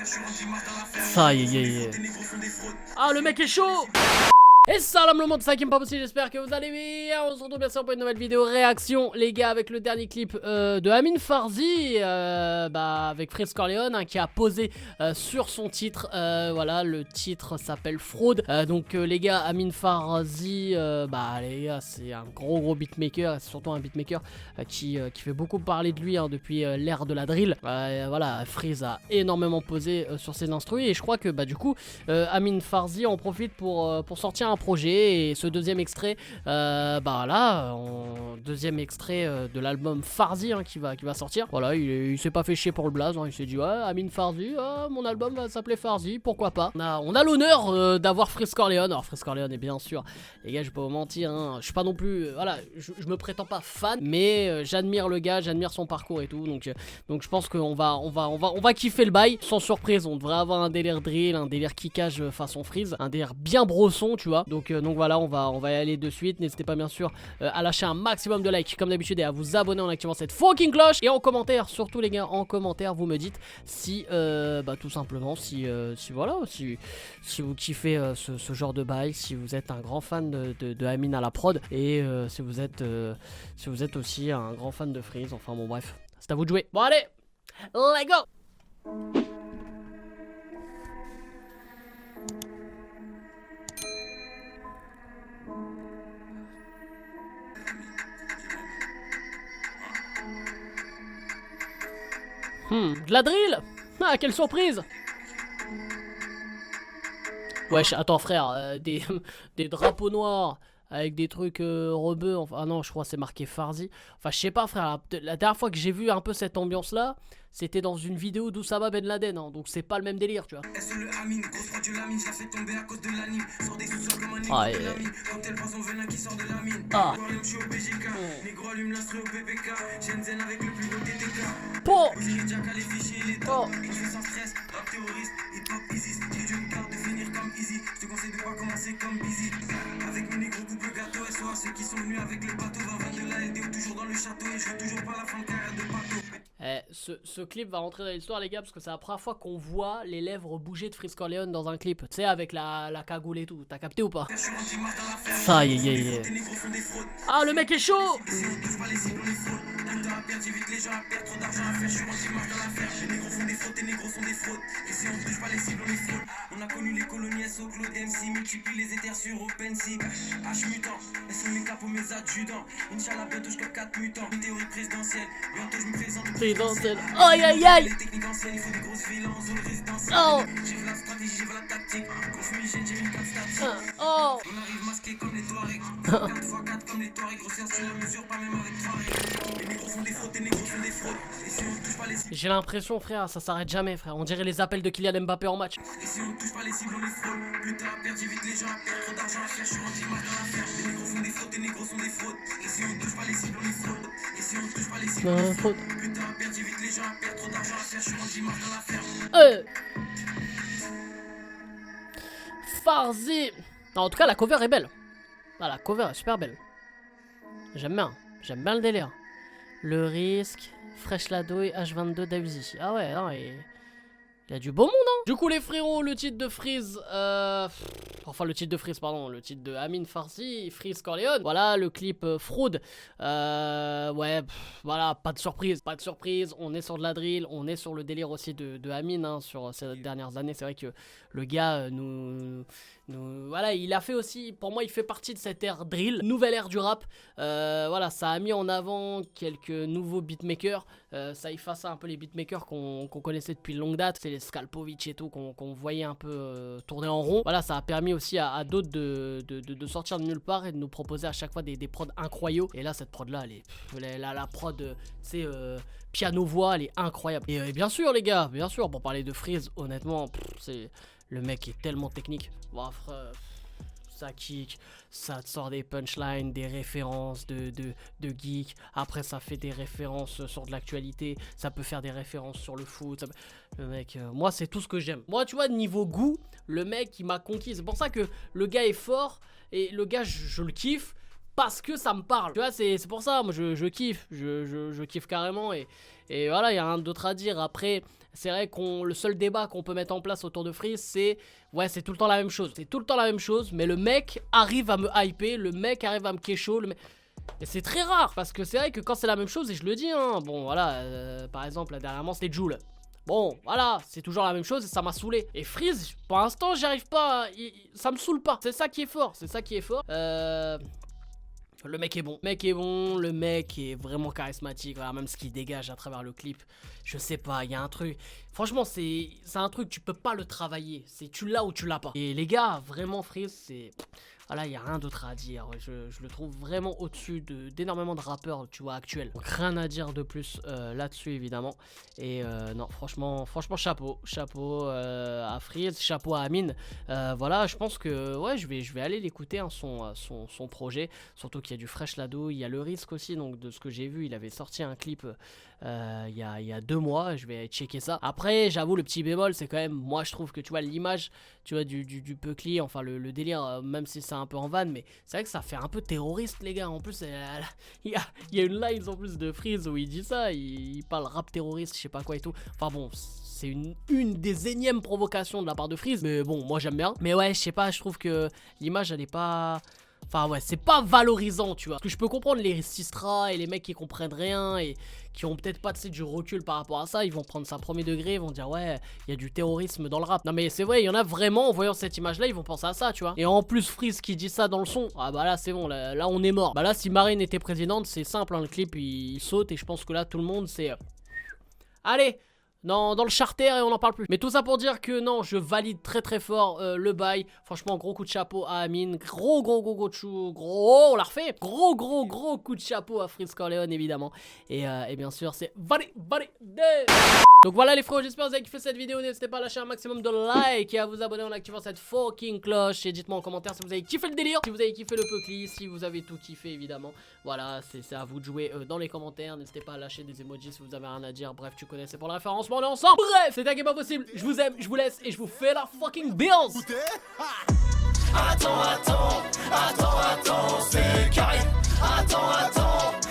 Ça y est. Ah, le mec est chaud. Et salam le monde, c'est Hakim Pop aussi, j'espère que vous allez bien. On se retrouve bien sûr pour une nouvelle vidéo réaction les gars, avec le dernier clip de Amine Farzi avec Freeze Corleone qui a posé sur son titre. Voilà, le titre s'appelle Fraude. Donc les gars, Amine Farzi, les gars, c'est un gros beatmaker. C'est surtout un beatmaker qui fait beaucoup parler de lui depuis l'ère de la drill. Voilà, Freeze a énormément posé sur ses instrus, et je crois que du coup Amine Farzi en profite pour sortir un projet. Et ce deuxième extrait, deuxième extrait de l'album Farzi qui va sortir. Voilà, il s'est pas fait chier pour le blaze, il s'est dit ouais, Amine Farzi, mon album va s'appeler Farzi, pourquoi pas. On a l'honneur d'avoir Freeze Corleone. Alors Freeze Corleone est bien sûr, les gars, je vais pas vous mentir, je suis pas non plus, voilà, je me prétends pas fan, mais j'admire le gars, j'admire son parcours et tout, donc je pense qu'on va kiffer le bail. Sans surprise, on devrait avoir un délire drill, un délire kickage façon Freeze, un délire bien brosson, tu vois. Donc voilà, on va y aller de suite. N'hésitez pas bien sûr à lâcher un maximum de likes comme d'habitude, et à vous abonner en activant cette fucking cloche. Et en commentaire, surtout les gars, en commentaire, vous me dites si tout simplement si vous kiffez ce genre de bail, si vous êtes un grand fan de Amine à la prod, et si vous êtes aussi un grand fan de Freeze. Enfin bon, bref, c'est à vous de jouer. Bon allez, let's go. De la drill. Ah, quelle surprise. Wesh, attends frère, des drapeaux noirs avec des trucs rebeux, enfin, ah non, je crois que c'est marqué Farzi. Enfin, je sais pas frère, la dernière fois que j'ai vu un peu cette ambiance là, c'était dans une vidéo d'Oussama Ben Laden, donc c'est pas le même délire, tu vois. Avec mes négros couple gâteau et soit ceux qui sont venus avec les bateaux 20 de la LDO toujours dans le château, et je veux toujours pas la fin de carrière de bateau. Ce clip va rentrer dans l'histoire les gars, parce que c'est la première fois qu'on voit les lèvres bouger de Freeze Corleone dans un clip. Tu sais, avec la cagoule et tout, t'as capté ou pas? Ça y est. Ah, le mec est chaud. On a connu les colonies SO, Claude MC, multiplie les éthers sur OpenSea. H mutant, laisse mes capos, mes adjudants. Inch'Allah, bientôt je 4 mutants. Théorie présidentielle, bientôt je me présente. Présidentielle, aïe. Les techniques anciennes, il faut des grosses villes en zone résidentielle. J'ai vu la stratégie, j'ai vu la tactique. Gros fumigène, j'ai mis 4 statiques. On arrive masqué comme les Touaregs. 4x4 comme les Touaregs, grossière sur la mesure, pas même avec Touareg. Les négros font des fraudes, les négros font des fraudes. Et si on touche pas les... J'ai l'impression frère, ça s'arrête jamais frère. On dirait les appels de Kylian Mbappé en match. Et si on touche pas les cibles, on les fraude. Putain à perdre, j'évite les gens à perdre. Trop d'argent à faire, je suis anti-marque dans l'affaire. Les négros font des fraudes, les négros sont des fraudes. Et si on touche pas les cibles, on les fraude. Et si on touche pas les cibles, on les fraude. Putain à perdre, j'évite les gens à perdre. Trop d'argent à faire, je suis anti-marque dans l'affaire. Farzi. En tout cas la cover est belle. Ah, la cover est super belle. J'aime bien le délire. Le risque, Fresh Lado et H22 Davzy. Ah ouais, non, il y a du beau monde, hein. Du coup les frérots, le titre de Freeze, le titre de Amine Farzi, Freeze Corleone. Voilà, le clip Fraude. Voilà, pas de surprise, on est sur de la drill, on est sur le délire aussi de Amine, sur ces dernières années. C'est vrai que le gars voilà, il a fait aussi, pour moi il fait partie de cette ère drill, nouvelle ère du rap. Voilà, ça a mis en avant quelques nouveaux beatmakers, ça efface un peu les beatmakers qu'on connaissait depuis longue date. C'est les Skalpovic et tout qu'on voyait un peu tourner en rond. Voilà, ça a permis aussi à d'autres de sortir de nulle part et de nous proposer à chaque fois des prods incroyables. Et là cette prod là, la prod, c'est piano voix, elle est incroyable. Et bien sûr les gars, bien sûr, pour parler de Freeze, honnêtement, le mec est tellement technique. Bon, ça kick, ça te sort des punchlines, des références de geek. Après ça fait des références sur de l'actualité, ça peut faire des références sur le foot. Le mec, moi c'est tout ce que j'aime. Moi tu vois, niveau goût, le mec il m'a conquis. C'est pour ça que le gars est fort, et le gars je le kiffe. parce que ça me parle. Tu vois, c'est pour ça, moi je kiffe, je kiffe carrément et voilà, il y a rien d'autre à dire. Après, c'est vrai le seul débat qu'on peut mettre en place autour de Freeze, c'est ouais, c'est tout le temps la même chose. C'est tout le temps la même chose, mais le mec arrive à me hyper, le mec arrive à me kécho, et c'est très rare, parce que c'est vrai que quand c'est la même chose, et je le dis, hein, bon voilà, par exemple, là, dernièrement c'était Jul. Bon, voilà, c'est toujours la même chose et ça m'a saoulé. Et Freeze, pour l'instant, j'y arrive pas, ça me saoule pas. C'est ça qui est fort, c'est ça qui est fort. Le mec est bon. Le mec est vraiment charismatique. Voilà, même ce qu'il dégage à travers le clip. Je sais pas, il y a un truc. Franchement, c'est un truc, tu peux pas le travailler. C'est tu l'as ou tu l'as pas. Et les gars, vraiment, Freeze, c'est. Voilà, il n'y a rien d'autre à dire. Je le trouve vraiment au-dessus d'énormément de rappeurs, tu vois, actuels. Donc rien à dire de plus là-dessus, évidemment. Et non, franchement, chapeau. Chapeau à Freeze, chapeau à Amine. Voilà, je pense que ouais, je vais aller l'écouter, hein, son projet. Surtout qu'il y a du fresh là-dedans. Il y a le risque aussi, donc de ce que j'ai vu, il avait sorti un clip il y a 2 mois. Je vais checker ça. Après, j'avoue, le petit bémol, c'est quand même, moi je trouve que tu vois l'image, tu vois, du Peucli, enfin le délire, même si c'est un peu en vanne, mais c'est vrai que ça fait un peu terroriste, les gars. En plus, il y a une line en plus de Freeze où il dit ça, il parle rap terroriste, je sais pas quoi et tout. Enfin bon, c'est une des énièmes provocations de la part de Freeze, mais bon, moi j'aime bien. Mais ouais, je sais pas, je trouve que l'image elle est pas. Enfin ouais, c'est pas valorisant, tu vois. Parce que je peux comprendre les sistras et les mecs qui comprennent rien et qui ont peut-être pas du recul par rapport à ça. Ils vont prendre ça premier degré, ils vont dire ouais, il y a du terrorisme dans le rap. Non mais c'est vrai, il y en a vraiment, en voyant cette image là, ils vont penser à ça, tu vois. Et en plus Freeze qui dit ça dans le son, ah bah là c'est bon, là on est mort. Bah là si Marine était présidente, c'est simple, hein, le clip il saute et je pense que là tout le monde c'est... Allez, dans le charter et on n'en parle plus. Mais tout ça pour dire que non, je valide très fort le bail. Franchement, gros coup de chapeau à Amine. Gros, on l'a refait. Gros coup de chapeau à Freeze Corleone, évidemment. Et bien sûr, c'est validé. Donc voilà les frères, j'espère que vous avez kiffé cette vidéo. N'hésitez pas à lâcher un maximum de likes et à vous abonner en activant cette fucking cloche. Et dites-moi en commentaire si vous avez kiffé le délire, si vous avez kiffé le Peucli, si vous avez tout kiffé évidemment. Voilà, c'est à vous de jouer dans les commentaires. N'hésitez pas à lâcher des emojis si vous avez rien à dire. Bref, tu connais, c'est pour la référence. On est ensemble. Bref, c'était pas possible. Je vous aime, je vous laisse et je vous fais la fucking bills. Attends, c'est carré. Attends.